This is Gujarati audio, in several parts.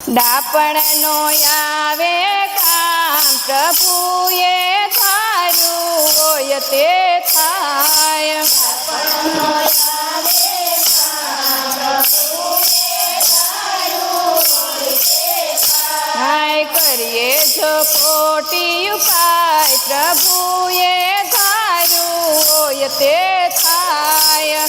ડાપણનો આવે કામ પ્રભુએ ધાર્યું હોય તે થાય. હાય કરીએ જો ખોટી ઉપાય પ્રભુએ ધાર્યું હોય તે થાય.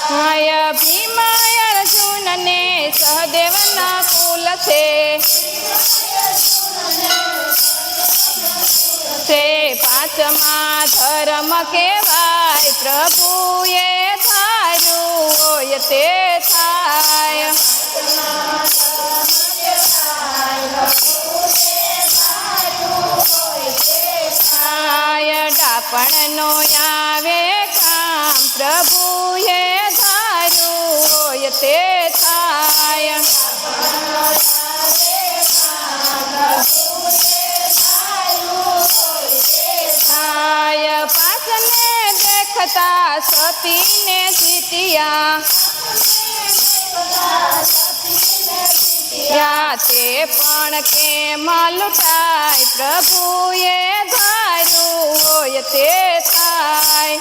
હાય ભીમ અર્જુનને સહદેવના કુલ છે પાંચમા ધર્મ કહેવાય પ્રભુએ ધાર્યું હોય તે થાય. હાય ડાપણનો આવે કામ પ્રભુએ ધાર્યું હોય તે થાય. હાય પાછને દેખતા સતીને જીત્યા તે પણ કેમ લૂંટાય પ્રભુએ ધાર્યું હોય તે થાય.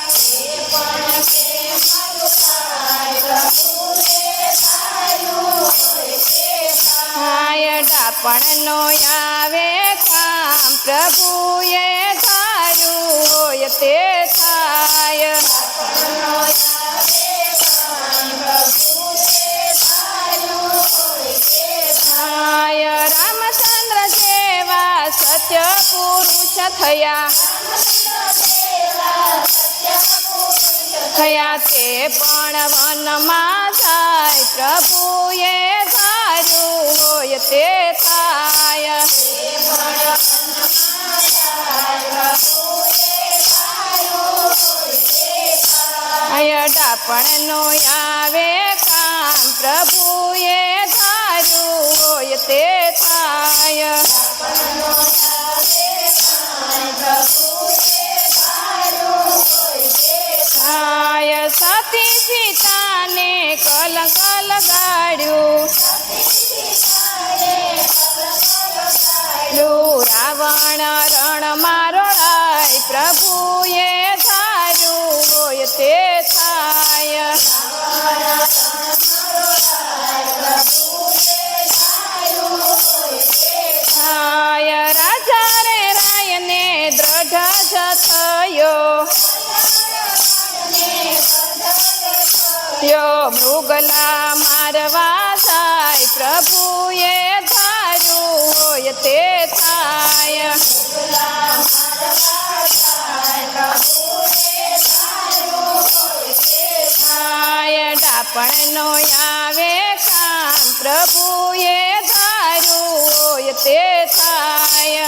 હાય ડાપણનો આવે કામ પ્રભુએ ધાર્યું હોય તે થાય. હાય રામચંદ્ર જેવા સત્ય પુરુષ થયા તે પણ વનમાં જાય પ્રભુએ ધાર્યું હોય તે થાય. હાય ડાપણનો આવે કામ પ્રભુએ ધાર્યું હોય તે થાય. હાય સતી સીતાને કલંક લગાડ્યું રાવણ રણમાં રોળાય પ્રભુએ ધાર્યું હોય તે થાય. હાય રાજા રે રાયને દ્રઢ જ થયો મૃગલા મારવા જાય પ્રભુએ ધાર્યું હોય તે થાય. હાય ડાપણનો આવે કામ પ્રભુએ ધાર્યું હોય તે થાય.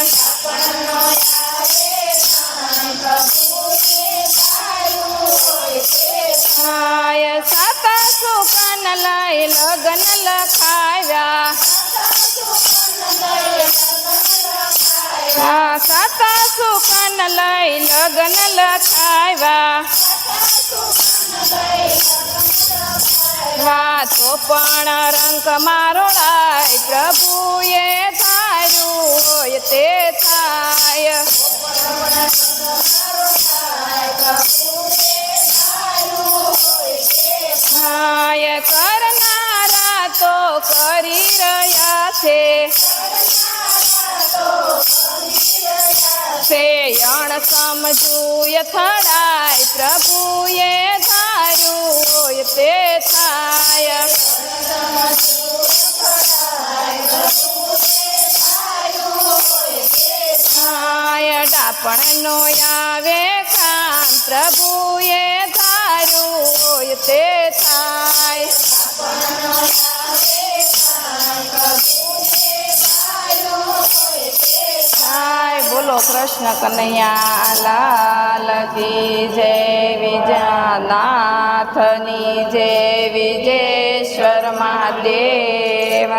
હાય સાતા સુકન લઈ લગ્ન લખાવ્યા સાતા સુકન લઈ લગ્ન લખાવ્યા વાતો પણ રંક મારોળાય પ્રભુએ ધાર્યું હોય તે થાય. હાય કરનારા તો કરી રહ્યા છે અણ સમજુ યથડાય પ્રભુએ ધાર્યું હોય તે થાય. હાય ડાપણનો આવે કામ પ્રભુએ ધાર્યું હોય તે થાય. હાય બોલો કૃષ્ણ કનૈયા લાલ કી જય. વિજયનાથની જય. વિજયેશ્વર મહાદેવ.